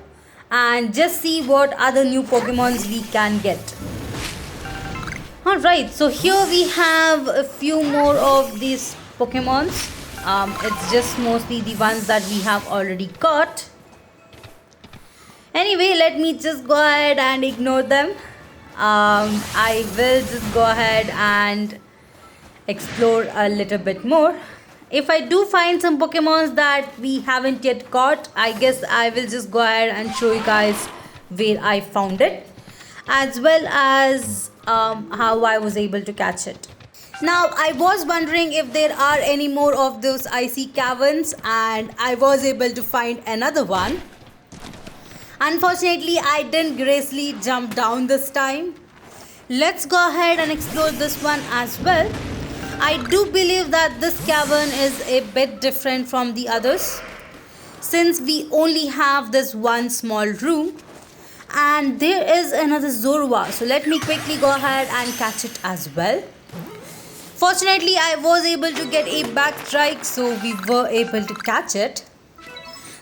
and just see what other new Pokemons we can get. Alright, so here we have a few more of these Pokemons. It's just mostly the ones that we have already caught. Anyway, let me just go ahead and ignore them. I will just go ahead and explore a little bit more. If I do find some Pokemons that we haven't yet caught, I guess I will just go ahead and show you guys where I found it, as well as how I was able to catch it. Now, I was wondering if there are any more of those icy caverns, and I was able to find another one. Unfortunately, I didn't gracefully jump down this time. Let's go ahead and explore this one as well. I do believe that this cavern is a bit different from the others, since we only have this one small room, and there is another Zorua. So let me quickly go ahead and catch it as well. Fortunately, I was able to get a back strike, so we were able to catch it.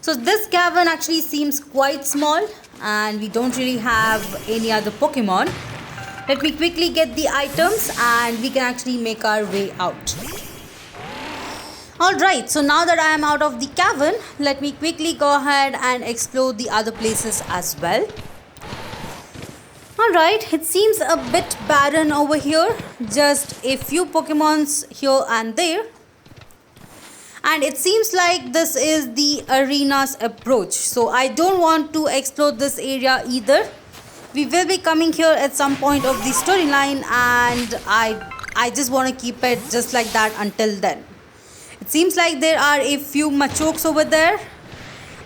So this cavern actually seems quite small, and we don't really have any other Pokemon. Let me quickly get the items and we can actually make our way out. Alright, so now that I am out of the cavern, let me quickly go ahead and explore the other places as well. Alright, it seems a bit barren over here. Just a few Pokemons here and there. And it seems like this is the arena's approach. So I don't want to explore this area either. We will be coming here at some point of the storyline, and I just want to keep it just like that until then. It seems like there are a few Machokes over there.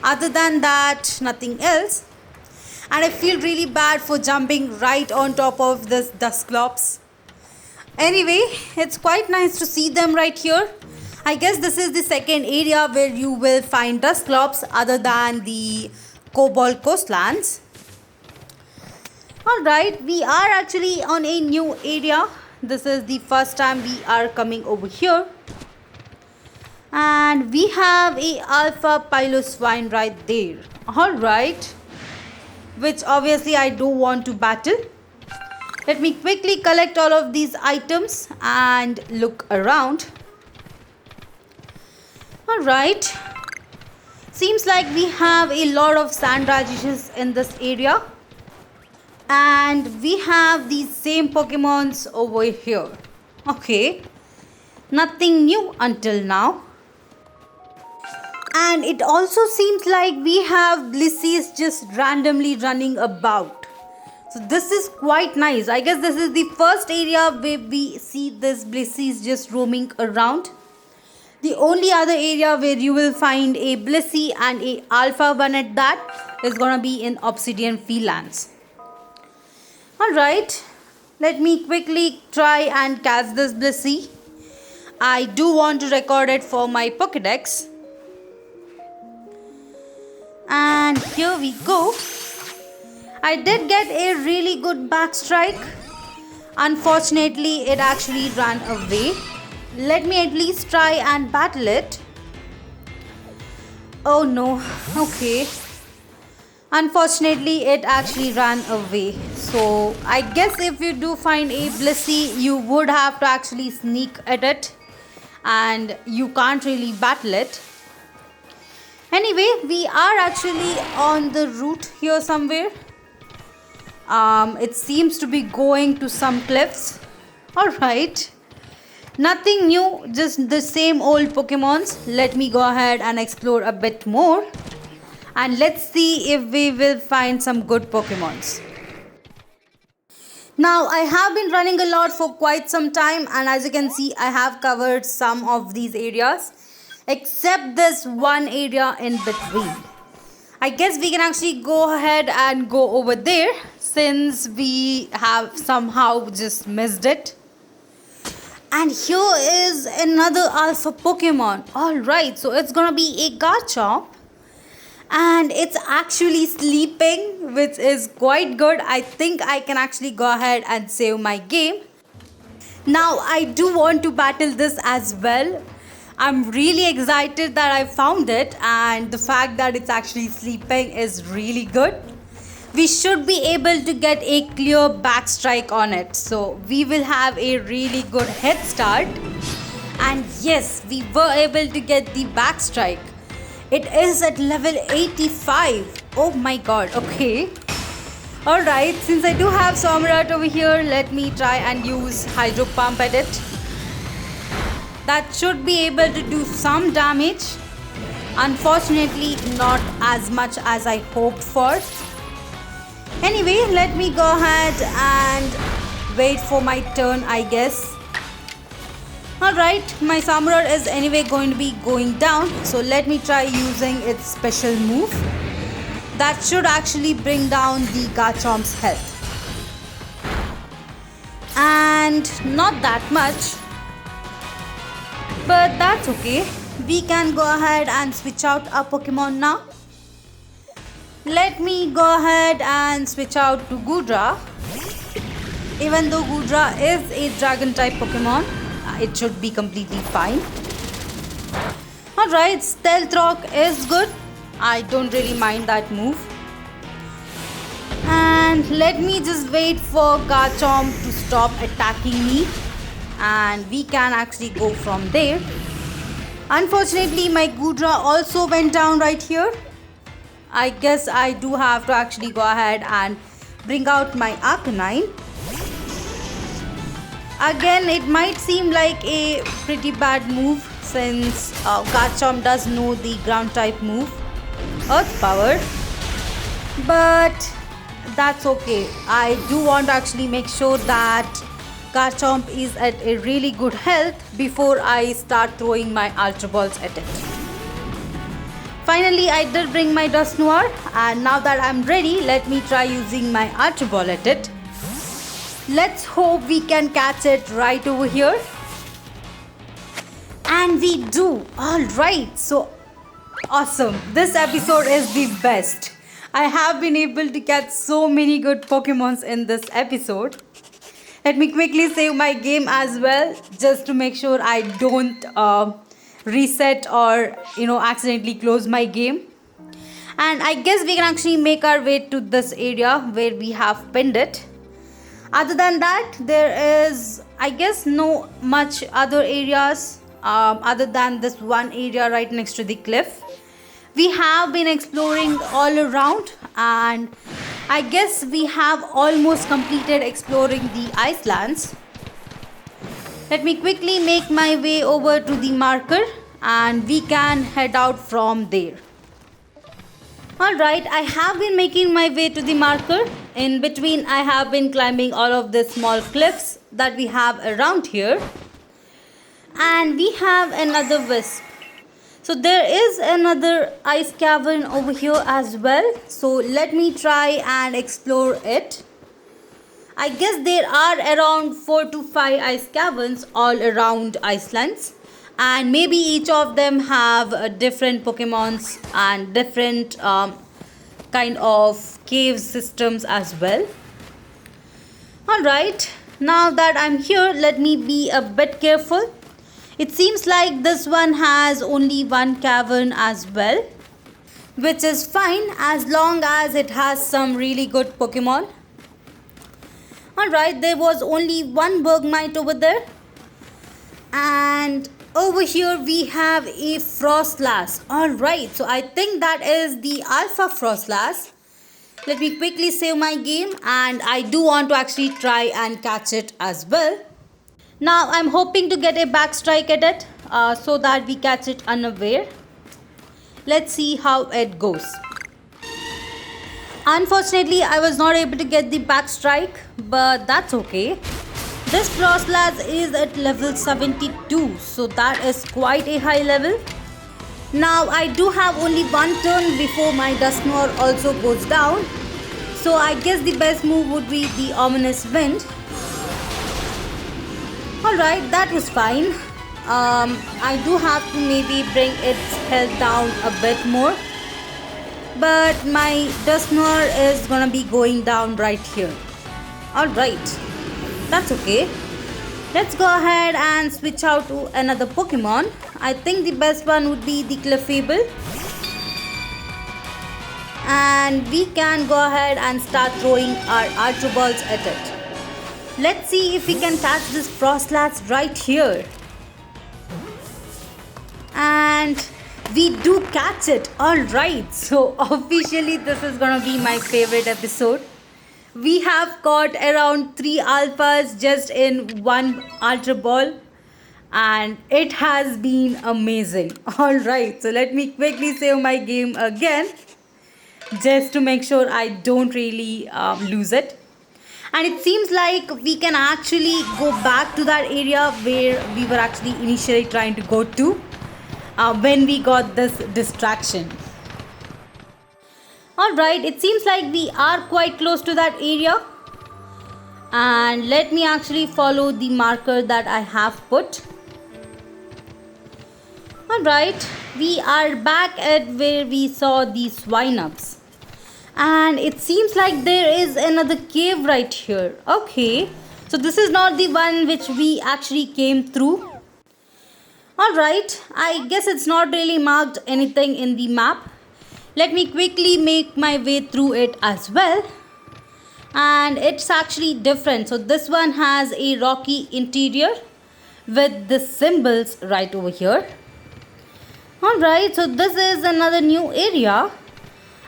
Other than that, nothing else. And I feel really bad for jumping right on top of this Dusclops. Anyway, it's quite nice to see them right here. I guess this is the second area where you will find Dusclops other than the Cobalt Coastlands. Alright, we are actually on a new area. This is the first time we are coming over here. And we have a Alpha Piloswine right there. Alright. Which obviously I don't want to battle. Let me quickly collect all of these items and look around. Alright. Seems like we have a lot of sand radishes in this area. And we have these same Pokemons over here. Okay. Nothing new until now. And it also seems like we have Blissey's just randomly running about. So this is quite nice. I guess this is the first area where we see this Blissey's just roaming around. The only other area where you will find a Blissey and a Alpha one at that is gonna be in Obsidian Fieldlands. Alright, let me quickly try and catch this Blissey. I do want to record it for my Pokédex. And here we go. I did get a really good backstrike. Unfortunately, it actually ran away. Let me at least try and battle it. Oh no, okay. Unfortunately, it actually ran away. So, I guess if you do find a Blissey, you would have to actually sneak at it. And you can't really battle it. Anyway, we are actually on the route here somewhere. It seems to be going to some cliffs. Alright. Nothing new, just the same old Pokemons. Let me go ahead and explore a bit more. And let's see if we will find some good Pokemons. Now, I have been running a lot for quite some time. And as you can see, I have covered some of these areas. Except this one area in between. I guess we can actually go ahead and go over there since we have somehow just missed it. And here is another Alpha Pokemon. Alright, so it's gonna be a Garchomp. And it's actually sleeping, which is quite good. I think I can actually go ahead and save my game. Now, I do want to battle this as well. I'm really excited that I found it, and the fact that it's actually sleeping is really good. We should be able to get a clear backstrike on it. So we will have a really good head start. And yes, we were able to get the backstrike. It is at level 85. Oh my god, okay. Alright, since I do have Somrat over here, let me try and use Hydro Pump at it. That should be able to do some damage. Unfortunately, not as much as I hoped for. Anyway, let me go ahead and wait for my turn, I guess. Alright, my Samurott is anyway going to be going down. So let me try using its special move. That should actually bring down the Garchomp's health. And not that much. But that's okay. We can go ahead and switch out our Pokemon now. Let me go ahead and switch out to Goodra. Even though Goodra is a dragon type Pokemon, it should be completely fine. Alright, Stealth Rock is good. I don't really mind that move. And let me just wait for Garchomp to stop attacking me. And we can actually go from there. Unfortunately, my Gudra also went down right here. I guess I do have to actually go ahead and bring out my Arcanine. Again, it might seem like a pretty bad move since Garchomp does know the ground type move, Earth Power. But that's okay. I do want to actually make sure that Garchomp is at a really good health before I start throwing my Ultra Balls at it. Finally, I did bring my Dusknoir, and now that I'm ready, let me try using my Ultra Ball at it. Let's hope we can catch it right over here. And we do. Alright, so awesome. This episode is the best. I have been able to catch so many good Pokemons in this episode. Let me quickly save my game as well, just to make sure I don't reset or accidentally close my game. And I guess we can actually make our way to this area where we have pinned it. Other than that, there is, I guess, no much other areas other than this one area right next to the cliff. We have been exploring all around, and I guess we have almost completed exploring the Icelands. Let me quickly make my way over to the marker and we can head out from there. Alright, I have been making my way to the marker. In between, I have been climbing all of the small cliffs that we have around here. And we have another wisp. So there is another ice cavern over here as well. So let me try and explore it. I guess there are around 4 to 5 ice caverns all around Icelands. And maybe each of them have different Pokemons and different kind of cave systems as well. Alright, now that I'm here, let me be a bit careful. It seems like this one has only one cavern as well, which is fine as long as it has some really good Pokemon. Alright, there was only one Bergamite over there. And over here we have a Frostlass. Alright, so I think that is the Alpha Frostlass. Let me quickly save my game, and I do want to actually try and catch it as well. Now I'm hoping to get a back strike at it so that we catch it unaware. Let's see how it goes. Unfortunately, I was not able to get the back strike, but that's okay. This Frostlass is at level 72, so that is quite a high level. Now I do have only one turn before my Dusknoir also goes down. So I guess the best move would be the Ominous Wind. Alright, that was fine. I do have to maybe bring its health down a bit more. But my Dusknoir is gonna be going down right here. Alright, that's okay. Let's go ahead and switch out to another Pokemon. I think the best one would be the Clefable. And we can go ahead and start throwing our Ultra Balls at it. Let's see if we can catch this Frostlass right here. And we do catch it. Alright, so officially this is gonna be my favorite episode. We have caught around 3 alphas just in one Ultra Ball. And it has been amazing. Alright, so let me quickly save my game again, just to make sure I don't really lose it. And it seems like we can actually go back to that area where we were actually initially trying to go to when we got this distraction. Alright, it seems like we are quite close to that area. And let me actually follow the marker that I have put. Alright, we are back at where we saw the Swinubs. And it seems like there is another cave right here. Okay, so this is not the one which we actually came through. Alright, I guess it's not really marked anything in the map. Let me quickly make my way through it as well. And it's actually different. So this one has a rocky interior with the symbols right over here. Alright, so this is another new area.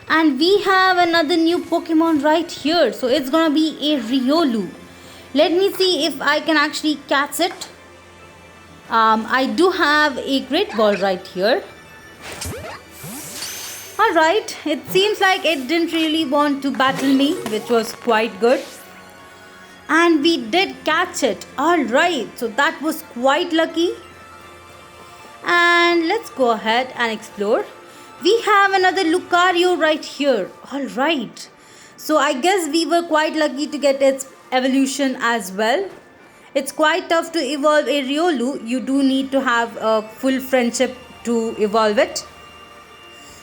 And we have another new Pokemon right here. So it's gonna be a Riolu. Let me see if I can actually catch it. I do have a Great Ball right here. Alright, it seems like it didn't really want to battle me, which was quite good. And we did catch it. Alright, so that was quite lucky. And let's go ahead and explore. We have another Lucario right here. Alright. So I guess we were quite lucky to get its evolution as well. It's quite tough to evolve a Riolu. You do need to have a full friendship to evolve it.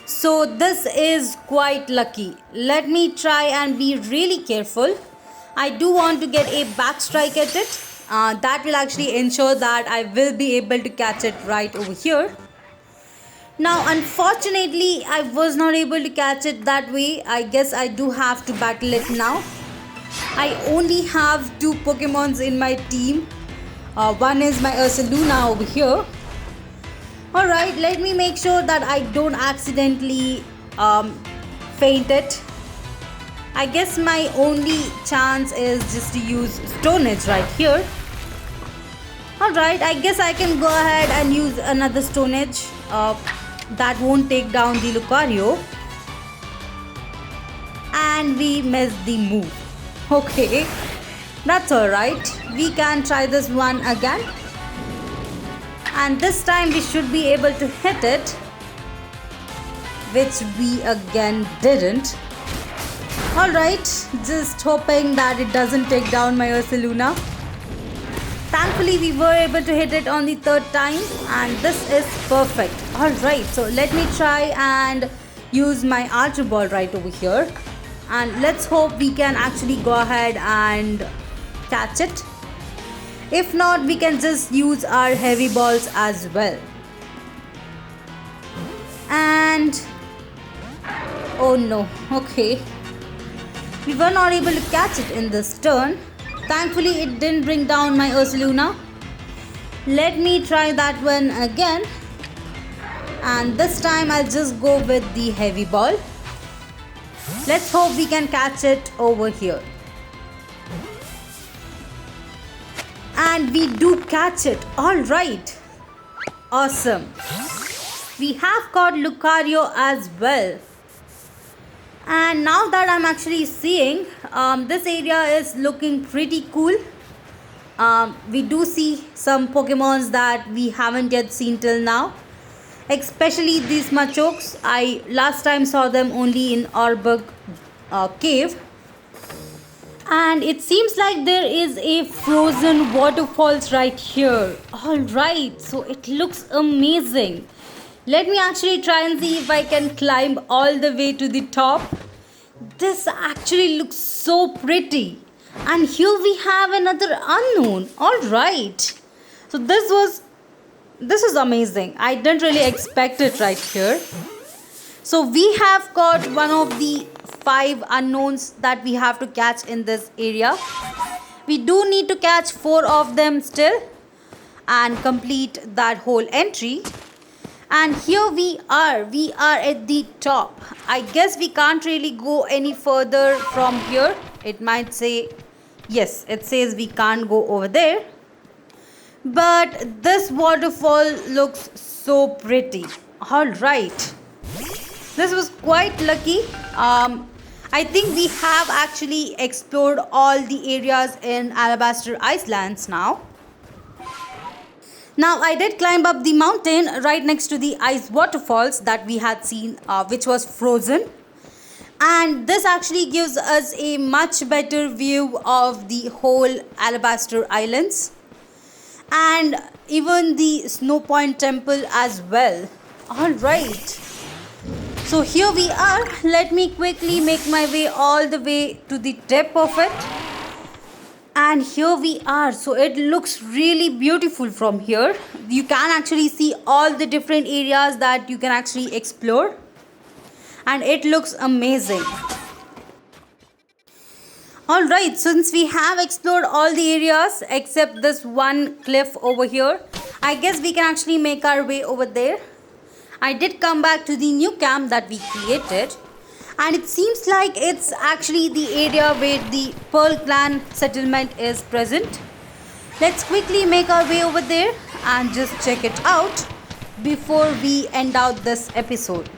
So this is quite lucky. Let me try and be really careful. I do want to get a back strike at it. That will actually ensure that I will be able to catch it right over here. Now unfortunately I was not able to catch it that way. I guess I do have to battle it now. I only have 2 Pokemons in my team. One is my Ursaluna over here. Alright, let me make sure that I don't accidentally faint it. I guess my only chance is just to use Stone Edge right here. Alright, I guess I can go ahead and use another Stone Edge. That won't take down the Lucario. And we missed the move. Okay, that's alright. We can try this one again. And this time we should be able to hit it, which we again didn't. Alright, just hoping that it doesn't take down my Ursaluna. Thankfully we were able to hit it on the 3rd time, and this is perfect. Alright, so let me try and use my Ultra Ball right over here. And let's hope we can actually go ahead and catch it. If not, we can just use our Heavy Balls as well. And oh no, okay. We were not able to catch it in this turn. Thankfully, it didn't bring down my Ursaluna. Let me try that one again. And this time I'll just go with the Heavy Ball. Let's hope we can catch it over here. And we do catch it. Alright. Awesome. We have caught Lucario as well. And now that I'm actually seeing, this area is looking pretty cool. We do see some Pokemons that we haven't yet seen till now. Especially these Machoks. I last time saw them only in Orbug cave. And it seems like there is a frozen waterfalls right here. Alright, so it looks amazing. Let me actually try and see if I can climb all the way to the top. This actually looks so pretty. And here we have another unknown. Alright. So this is amazing. I didn't really expect it right here. So we have got one of the 5 unknowns that we have to catch in this area. We do need to catch 4 of them still and complete that whole entry. And here we are at the top. I guess we can't really go any further from here. It might say, yes, it says we can't go over there. But this waterfall looks so pretty. Alright. This was quite lucky. I think we have actually explored all the areas in Alabaster Icelands now. Now I did climb up the mountain right next to the ice waterfalls that we had seen, which was frozen. And this actually gives us a much better view of the whole Alabaster Islands. And even the Snow Point Temple as well. Alright. So here we are. Let me quickly make my way all the way to the tip of it. And here we are. So it looks really beautiful from here. You can actually see all the different areas that you can actually explore. And it looks amazing. Alright, since we have explored all the areas except this one cliff over here, I guess we can actually make our way over there. I did come back to the new camp that we created, and it seems like it's actually the area where the Pearl Clan settlement is present. Let's quickly make our way over there and just check it out before we end out this episode.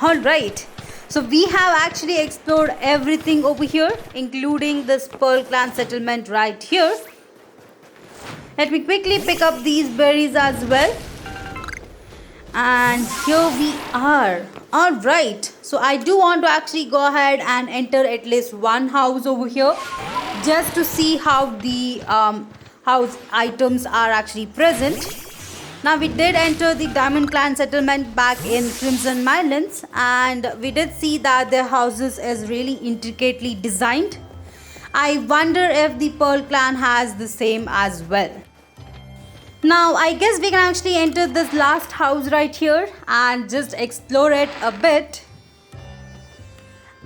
Alright, so we have actually explored everything over here, including this Pearl Clan settlement right here. Let me quickly pick up these berries as well. And here we are. Alright, so I do want to actually go ahead and enter at least one house over here, just to see how the house items are actually present. Now we did enter the Diamond Clan settlement back in Crimson Mylands, and we did see that their houses is really intricately designed. I wonder if the Pearl Clan has the same as well. Now I guess we can actually enter this last house right here and just explore it a bit.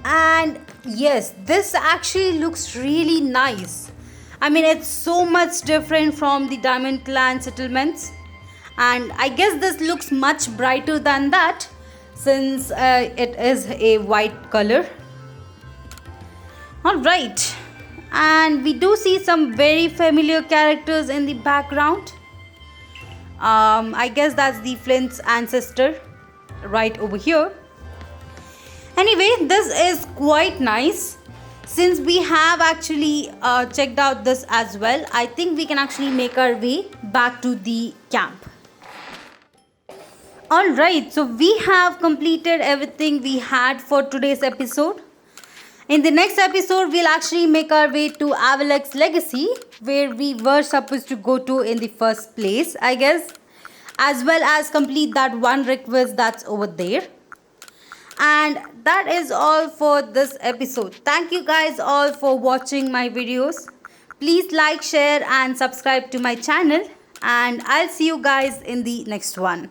And yes, this actually looks really nice. I mean, it's so much different from the Diamond Clan settlements, and I guess this looks much brighter than that since it is a white color. Alright, and we do see some very familiar characters in the background. I guess that's the Flint's ancestor right over here. Anyway, this is quite nice. Since we have actually checked out this as well, I think we can actually make our way back to the camp. Alright, so we have completed everything we had for today's episode. In the next episode, we'll actually make our way to Avalek's Legacy, where we were supposed to go to in the first place, I guess, as well as complete that one request that's over there. And that is all for this episode. Thank you guys all for watching my videos. Please like, share and subscribe to my channel, and I'll see you guys in the next one.